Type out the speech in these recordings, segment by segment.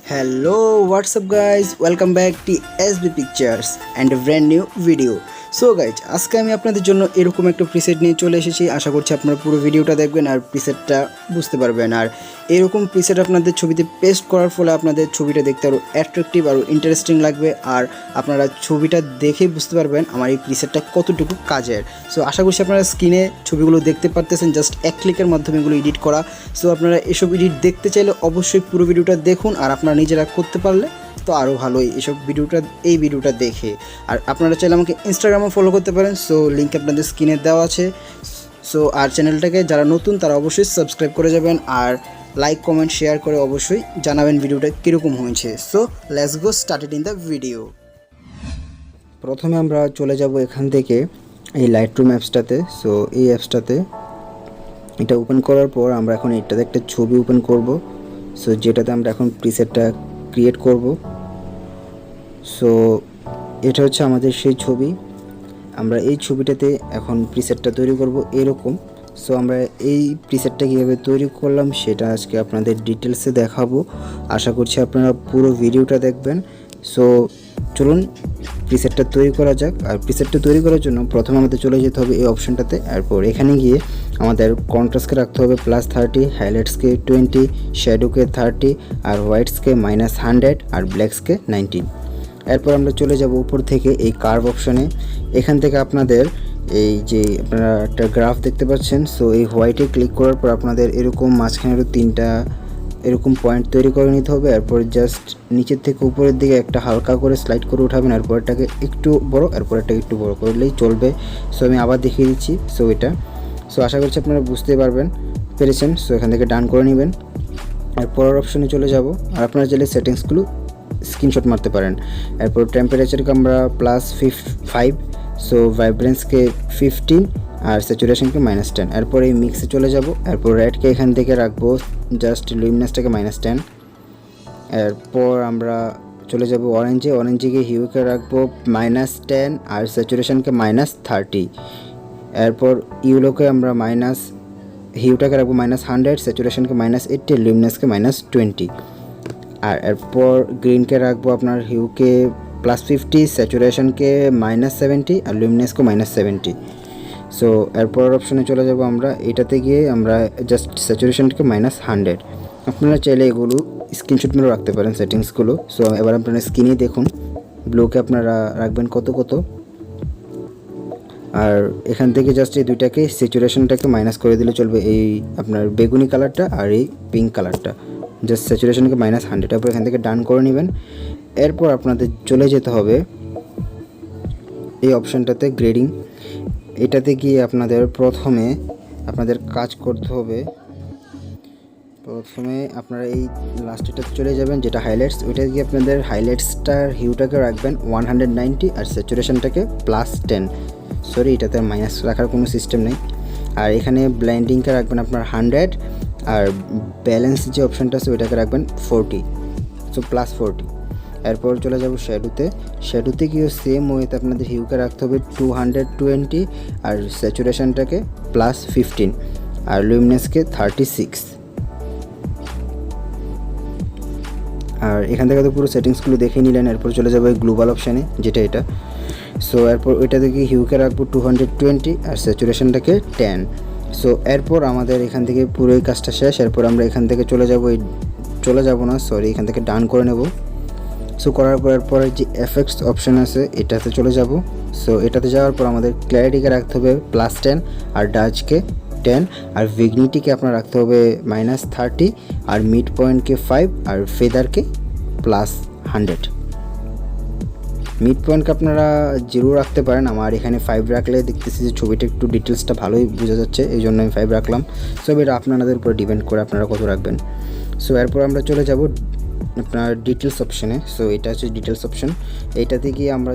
Hello, what's up guys? Welcome back to SB Pictures and a brand new video. So guys আজকে আমি আপনাদের জন্য এরকম একটা প্রিসেট নিয়ে চলে এসেছি। আশা করছি আপনারা পুরো ভিডিওটা দেখবেন আর প্রিসেটটা বুঝতে পারবেন। আর এরকম প্রিসেট আপনাদের ছবিতে পেস্ট করার ফলে আপনাদের ছবিটা দেখতে আরও অ্যাট্রাকটিভ আরও ইন্টারেস্টিং লাগবে। আর আপনারা ছবিটা দেখেই বুঝতে পারবেন আমার এই প্রিসেটটা কতটুকু কাজের। সো আশা করছি আপনারা স্ক্রিনে ছবিগুলো দেখতে পারতেছেন, জাস্ট এক ক্লিকের মাধ্যমে এগুলো এডিট করা। সো আপনারা এসব এডিট দেখতে চাইলে অবশ্যই পুরো ভিডিওটা দেখুন, আর আপনারা নিজেরা করতে পারলে তো আরও ভালোই এই ভিডিওটা দেখে। আর আপনারা চাইলে আমাকে ইনস্টাগ্রামে ফলো করতে পারেন, সো লিঙ্ক আপনাদের স্ক্রিনে দেওয়া আছে। সো আর চ্যানেলটাকে যারা নতুন তারা অবশ্যই সাবস্ক্রাইব করে যাবেন, আর লাইক কমেন্ট শেয়ার করে অবশ্যই জানাবেন ভিডিওটা কীরকম হয়েছে। So let's go started in the video. প্রথমে আমরা চলে যাব এখান থেকে এই লাইটরুম অ্যাপসটাতে। সো এই অ্যাপসটাতে এটা ওপেন করার পর আমরা এখন এটাতে একটা ছবি ওপেন করব। সো যেটাতে আমরা এখন প্রিসেটটা ক্রিয়েট করব। সো এটা হচ্ছে আমাদের সেই ছবি। আমরা এই ছবিটাতে এখন প্রিসেটটা তৈরি করব এরকম। সো আমরা এই প্রিসেটটা কীভাবে তৈরি করলাম সেটা আজকে আপনাদের ডিটেলসে দেখাবো। আশা করছি আপনারা পুরো ভিডিওটা দেখবেন। সো চলুন প্রিসেটটা তৈরি করা যাক। আর প্রিসেটটা তৈরি করার জন্য প্রথমে আমাদের চলে যেতে হবে এই অপশনটাতে। এরপর এখানে গিয়ে আমাদের কন্ট্রাস্টকে রাখতে হবে +30, হাইলাইটসকে 20, শ্যাডোকে 30, আর হোয়াইটসকে -100, আর ব্ল্যাকসকে 19। এরপর আমরা চলে যাব উপর থেকে এই কার্ভ অপশনে। এখান থেকে আপনাদের এই যে আপনারা একটা গ্রাফ দেখতে পাচ্ছেন। সো এই হোয়াইটে ক্লিক করার পর আপনাদের এরকম মাঝখানেরও 3টা এরকম পয়েন্ট তৈরি করে নিতে হবে। এরপর জাস্ট নিচের থেকে উপরের দিকে একটা হালকা করে স্লাইড করে উঠাবেন, এরপরটাকে একটু বড়, এরপরটাকে একটু বড় করলেই চলবে। সো আমি আবার দেখিয়ে দিচ্ছি। সো এটা আশা করছি আপনারা বুঝতে পেরেছেন। সো এখান থেকে ডান করে নেবেন। আর পরের অপশনে চলে যাব। আর আপনারা চাইলে সেটিংসগুলো স্ক্রিনশট মারতে পারেন। এরপর টেম্পারেচারকে আমরা +5, সো ভাইব্রেন্সকে 15, আর স্যাচুরেশনকে -10। এরপর এই মিক্সে চলে যাব। এরপর রেডকে এখান থেকে রাখবো জাস্ট লুমিনাসটাকে -10। এরপর আমরা চলে যাব অরেঞ্জে হিউকে রাখবো -10, আর স্যাচুরেশনকে -30। এরপর ইউলোকে আমরা হিউটাকে রাখবো -100, স্যাচুরেশনকে -80, লুমিনাসকে -20। আর এরপর গ্রিনকে রাখবো আপনার হিউকে +50, স্যাচুরেশনকে -70, আর লুমিনাসকে -70। সো এরপর অপশনে চলে যাব আমরা। এটাতে গিয়ে আমরা জাস্ট স্যাচুরেশনকে -100। আপনারা চাইলে এগুলো স্ক্রিনশট মেরে রাখতে পারেন সেটিংসগুলো। সো এবার আপনারা স্ক্রিনে দেখুন ব্লুকে আপনারা রাখবেন কত। আর এখান থেকে জাস্ট এই দুইটাকে স্যাচুরেশনটাকে মাইনাস করে দিলে চলবে। এই আপনার বেগুনি কালারটা আর এই পিঙ্ক কালারটা জাস্ট স্যাচুরেশনকে -100। তারপর এখান থেকে ডান করে নেবেন। এরপর আপনাদের চলে যেতে হবে এই অপশানটাতে গ্রেডিং। এটাতে গিয়ে প্রথমে আপনাদের কাজ করতে হবে। প্রথমে আপনারা এই লাস্টটাতে চলে যাবেন যেটা হাইলাইটস। ওইটা গিয়ে আপনাদের হাইলাইটসটার হিউটাকে রাখবেন 190, আর স্যাচুরেশনটাকে +10। সরি, এটাতে মাইনাস রাখার কোনো সিস্টেম নেই। আর এখানে ব্লেন্ডিংকে রাখবেন আপনার 100, আর ব্যালেন্স যে অপশানটা আছে ওইটাকে রাখবেন 40, সো +40। এরপর চলে যাব শ্যাডোতে গিয়েও সেম ওয়েতে আপনাদের হিউকে রাখতে হবে 220, আর স্যাচুরেশনটাকে +15, আর লুমিনাসকে 36। আর এখান থেকে তো পুরো সেটিংসগুলো দেখে নিলেন। এরপর চলে যাবো এই গ্লোবাল অপশানে যেটা এটা। সো এরপর ওইটা থেকে হিউকে রাখবো 220, আর স্যাচুরেশনটাকে 10। সো এরপর আমাদের এখান থেকে পুরো এই কাজটা শেষ। এরপর আমরা এখান থেকে এখান থেকে ডান করে নেব। সো করার পর এরপরে যে এফেক্টস অপশান আছে এটাতে চলে যাব। সো এটাতে যাওয়ার পর আমাদের ক্ল্যারিটিকে রাখতে হবে +10, আর ডাচকে 10, আর ভিগনিটিকে আপনার রাখতে হবে -30, আর মিড পয়েন্টকে 5, আর ফেদারকে +100। মিড পয়েন্টকে আপনারা 0 রাখতে পারেন। আমার এখানে 5 রাখলে দেখতেছি যে ছবিটা একটু ডিটেলসটা ভালোই বোঝা যাচ্ছে, এই জন্য আমি 5 রাখলাম। সো এটা আপনাদের উপর ডিপেন্ড করে আপনারা কত রাখবেন। সো এরপর আমরা চলে যাব আপনার ডিটেলস অপশানে। সো এটা হচ্ছে ডিটেলস অপশান। এইটাতে গিয়ে আমরা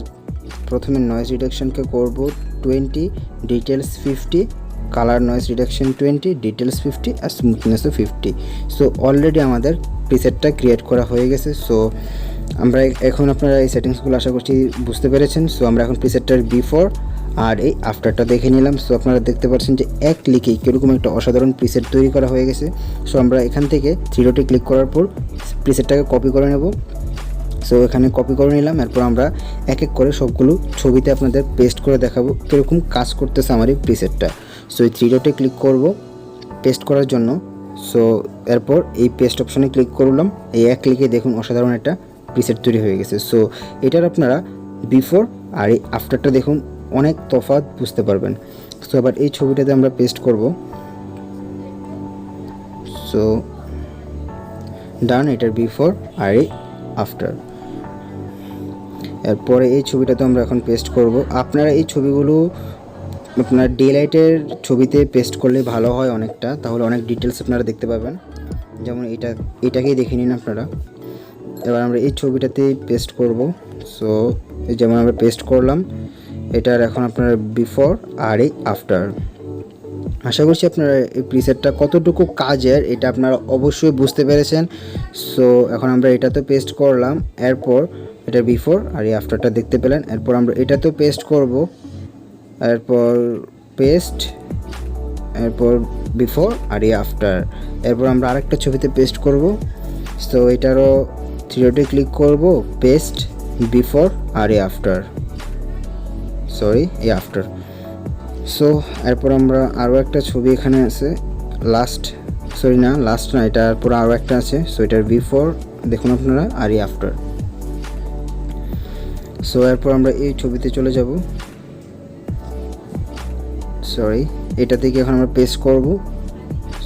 প্রথমে নয়েজ রিডাকশানকে করব 20, details 50, colour noise reduction 20, details 50, আর স্মুথনেসও 50। সো অলরেডি আমাদের প্রিসেটটা ক্রিয়েট করা হয়ে গেছে। সো আমরা এখন আপনারা এই সেটিংসগুলো আশা করছি বুঝতে পেরেছেন। সো আমরা এখন প্রিসেটটার বিফোর আর এই আফটারটা দেখে নিলাম। সো আপনারা দেখতে পাচ্ছেন যে এক ক্লিকেই কীরকম একটা অসাধারণ প্রিসেট তৈরি করা হয়ে গেছে। সো আমরা এখান থেকে থ্রি ডটে ক্লিক করার পর প্রিসেটটাকে কপি করে নেব। সো এখানে কপি করে নিলাম। এরপর আমরা এক এক করে সবগুলো ছবিতে আপনাদের পেস্ট করে দেখাবো কীরকম কাজ করতেছে আমার এই প্রিসেটটা। সো এই থ্রি ডটে ক্লিক করব পেস্ট করার জন্য। সো এরপর এই পেস্ট অপশনে ক্লিক করলাম। এই এক ক্লিকে দেখুন অসাধারণ একটা প্রিসেট তৈরি হয়ে গেছে। সো এটার আপনারা বিফোর আর এই আফটারটা দেখুন অনেক তফাৎ বুঝতে পারবেন। সো আবার এই ছবিটাতে আমরা পেস্ট করব। সো ডান, এটার বিফোর আর এই আফটার। এরপরে এই ছবিটাতে আমরা এখন পেস্ট করব। আপনারা এই ছবিগুলো আপনার ডে লাইটের ছবিতে পেস্ট করলে ভালো হয় অনেকটা, তাহলে অনেক ডিটেলস আপনারা দেখতে পাবেন। যেমন এটাকেই দেখে নিন আপনারা। এবার আমরা এই ছবিটাতে পেস্ট করব। সো যেমন আমরা পেস্ট করলাম, এটার এখন আপনারা বিফোর আর এই আফটার। আশা করছি আপনারা এই প্রিসেটটা কতটুকু কাজের এটা আপনারা অবশ্যই বুঝতে পেরেছেন। সো এখন আমরা এটাতে পেস্ট করলাম, এরপর এটা বিফোর আর এই আফটারটা দেখতে পেলেন। এরপর আমরা এটাতেও পেস্ট করব, এরপর পেস্ট, এরপর বিফোর আর এই আফটার। এরপর আমরা আরেকটা ছবিতে পেস্ট করব। সো এটারও থ্রি ডটে ক্লিক করব, পেস্ট, বিফোর আর এই আফটার, সরি এই আফটার। সো এরপর আমরা আরও একটা ছবি এখানে আছে, লাস্ট না, এটার পর আরও একটা আছে। সো এটার বিফোর দেখুন আপনারা আর এই আফটার। সো এরপর আমরা এই ছবিতে চলে যাব, সরি এটা থেকে এখন আমরা পেস্ট করব।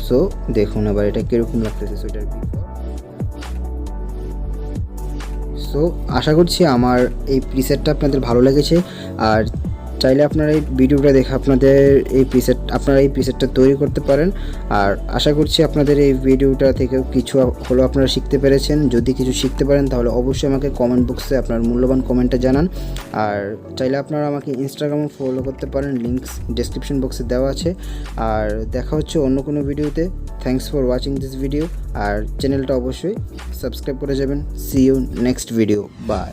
সো দেখুন আবার এটা কীরকম লাগতেছে। সো এটার বিফোর। সো আশা করছি আমার এই প্রিসেটটা আপনাদের ভালো লেগেছে। আর চাইলে আপনারা এই ভিডিওটা দেখে আপনারা এই প্রিসেটটা তৈরি করতে পারেন। আর আশা করছি আপনাদের এই ভিডিওটা থেকেও কিছু হলো আপনারা শিখতে পেরেছেন। যদি কিছু শিখতে পারেন তাহলে অবশ্যই আমাকে কমেন্ট বক্সে আপনার মূল্যবান কমেন্টটা জানান। আর চাইলে আপনারা আমাকে ইনস্টাগ্রামে ফলো করতে পারেন, লিঙ্কস ডেসক্রিপশন বক্সে দেওয়া আছে। আর দেখা হচ্ছে অন্য কোনো ভিডিওতে। Thanks for watching this video. আর চ্যানেলটা অবশ্যই সাবস্ক্রাইব করে যাবেন। See you next video, by.